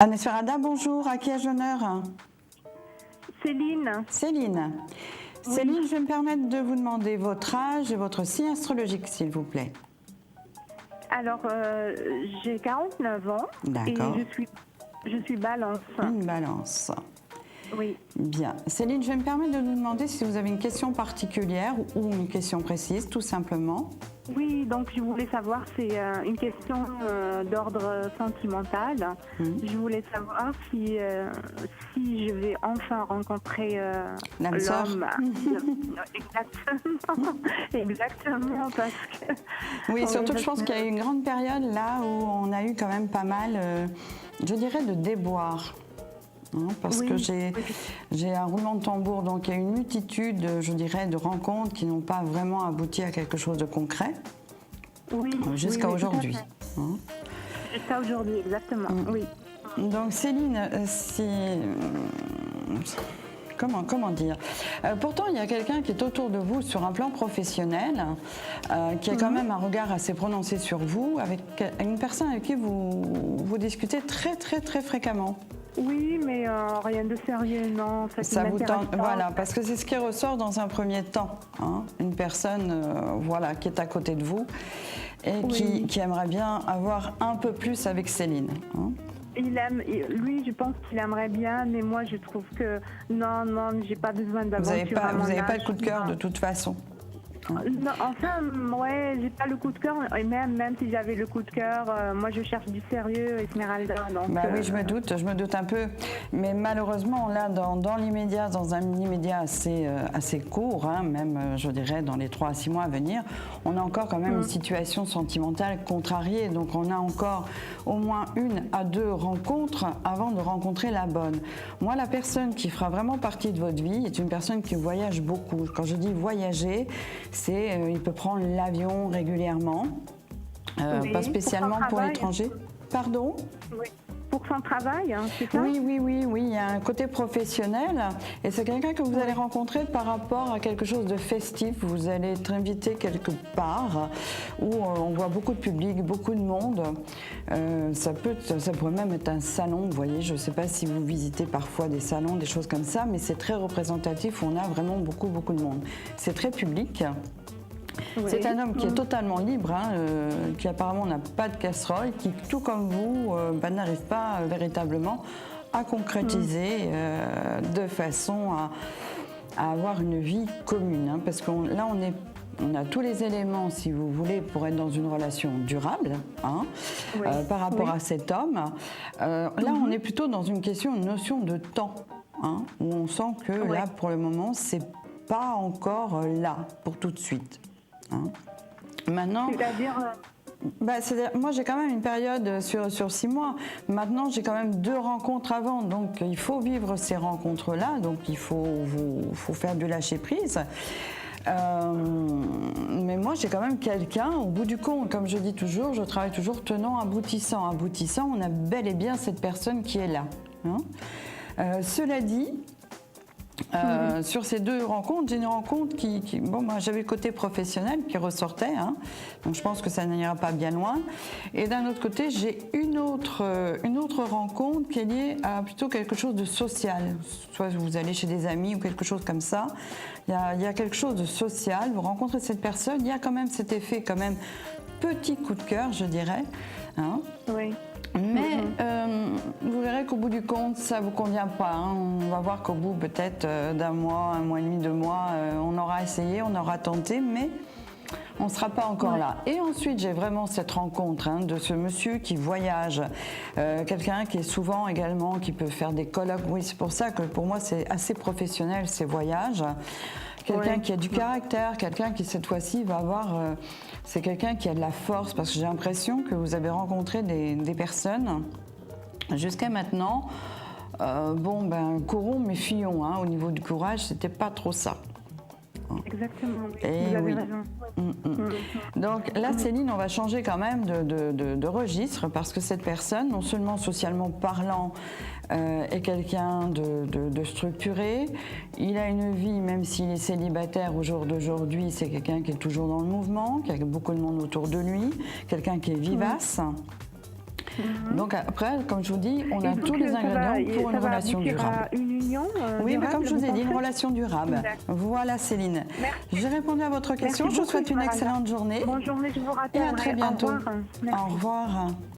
Anne Esmeralda, bonjour. À qui ai-je l'honneur? Céline. Céline. Oui. Céline, je vais me permettre de vous demander votre âge et votre signe astrologique, s'il vous plaît. Alors, j'ai 49 ans. D'accord. Et je suis balance. Une balance. Oui. Bien. Céline, je vais me permettre de vous demander si vous avez une question particulière ou une question précise, tout simplement. Oui, donc je voulais savoir, c'est une question d'ordre sentimental. Je voulais savoir si je vais enfin rencontrer L'âme sœur. l'homme. Exactement. Exactement, parce que... Oui, surtout que je pense parce qu'il y a eu une grande période là où on a eu quand même pas mal, je dirais, de déboires. Parce Oui, que j'ai un roulement de tambour, donc il y a une multitude, je dirais, de rencontres qui n'ont pas vraiment abouti à quelque chose de concret, oui, jusqu'à oui, tout à aujourd'hui. fait. Jusqu'à aujourd'hui, exactement, oui. Donc Céline, comment dire, pourtant il y a quelqu'un qui est autour de vous sur un plan professionnel, qui a quand même un regard assez prononcé sur vous, avec une personne avec qui vous discutez très très très fréquemment. Oui, mais rien de sérieux, non. En fait, Ça vous m'intéresse tente, pas. voilà, parce que c'est ce qui ressort dans un premier temps, hein, une personne, voilà, qui est à côté de vous et Oui. qui aimerait bien avoir un peu plus avec Céline. Hein. Lui, je pense qu'il aimerait bien, mais moi, je trouve que non, j'ai pas besoin d'aventure à mon Vous n'avez pas âge. le coup de cœur Non. de toute façon. Non, enfin, ouais, j'ai pas le coup de cœur. Et même si j'avais le coup de cœur, moi, je cherche du sérieux, Esmeralda. Donc, Bah oui, je me doute un peu. Mais malheureusement, là, dans l'immédiat, dans un immédiat assez court, hein, même, je dirais, dans les 3 à 6 mois à venir, on a encore quand même une situation sentimentale contrariée. Donc, on a encore au moins 1 à 2 rencontres avant de rencontrer la bonne. Moi, la personne qui fera vraiment partie de votre vie est une personne qui voyage beaucoup. Quand je dis voyager, il peut prendre l'avion régulièrement, oui, pas spécialement pour son pour travail. l'étranger. Pardon ? oui. Pour son travail, hein, c'est ça? Oui, il y a un côté professionnel et c'est quelqu'un que vous allez rencontrer par rapport à quelque chose de festif. Vous allez être invité quelque part où on voit beaucoup de public, beaucoup de monde. Ça pourrait même être un salon, vous voyez, je ne sais pas si vous visitez parfois des salons, des choses comme ça, mais c'est très représentatif, on a vraiment beaucoup de monde. C'est très public. Oui. C'est un homme qui est totalement libre, hein, qui apparemment n'a pas de casserole, qui, tout comme vous, n'arrive pas véritablement à concrétiser de façon à avoir une vie commune. Hein, parce que là, on a tous les éléments, si vous voulez, pour être dans une relation durable, hein, par rapport à cet homme. Là, on est plutôt dans une notion de temps, hein, où on sent que là, pour le moment, c'est pas encore là pour tout de suite. Hein. Maintenant, c'est-à-dire, moi j'ai quand même une période sur 6 mois. Maintenant j'ai quand même 2 rencontres avant, donc il faut vivre ces rencontres-là. Donc il faut faire du lâcher prise. Mais moi j'ai quand même quelqu'un au bout du compte, comme je dis toujours, je travaille toujours tenant aboutissant. Aboutissant, on a bel et bien cette personne qui est là. Hein. Cela dit. Sur ces 2 rencontres, j'ai une rencontre moi j'avais le côté professionnel qui ressortait, hein, donc je pense que ça n'ira pas bien loin. Et d'un autre côté, j'ai une autre rencontre qui est liée à plutôt quelque chose de social. Soit vous allez chez des amis ou quelque chose comme ça, il y a quelque chose de social, vous rencontrez cette personne, il y a quand même cet effet, quand même, petit coup de cœur, je dirais. Hein. Oui. Mais vous verrez qu'au bout du compte, ça ne vous convient pas. Hein. On va voir qu'au bout peut-être d'1 mois, 1 mois et demi, 2 mois, on aura essayé, on aura tenté, mais on ne sera pas encore là. Et ensuite, j'ai vraiment cette rencontre, hein, de ce monsieur qui voyage, quelqu'un qui est souvent également, qui peut faire des colloques. Oui, c'est pour ça que pour moi, c'est assez professionnel, ces voyages. Quelqu'un qui a du caractère, quelqu'un qui cette fois-ci va avoir... c'est quelqu'un qui a de la force, parce que j'ai l'impression que vous avez rencontré des personnes, jusqu'à maintenant, courons mais fuyons, hein, au niveau du courage, c'était pas trop ça. Exactement, Et vous avez oui. raison. Donc là, Céline, on va changer quand même de registre, parce que cette personne, non seulement socialement parlant, est quelqu'un de structuré, il a une vie, même s'il est célibataire au jour d'aujourd'hui, c'est quelqu'un qui est toujours dans le mouvement, qui a beaucoup de monde autour de lui, quelqu'un qui est vivace. Donc après, comme je vous dis, on a tous les ingrédients pour une relation durable. Une union oui, durable, mais comme je vous ai dit, une pensez relation durable. Voilà Céline. J'ai répondu à votre question. Je vous souhaite une excellente journée. Bonne journée, je vous rappelle. Et à très bientôt. Au revoir. Merci. Au revoir.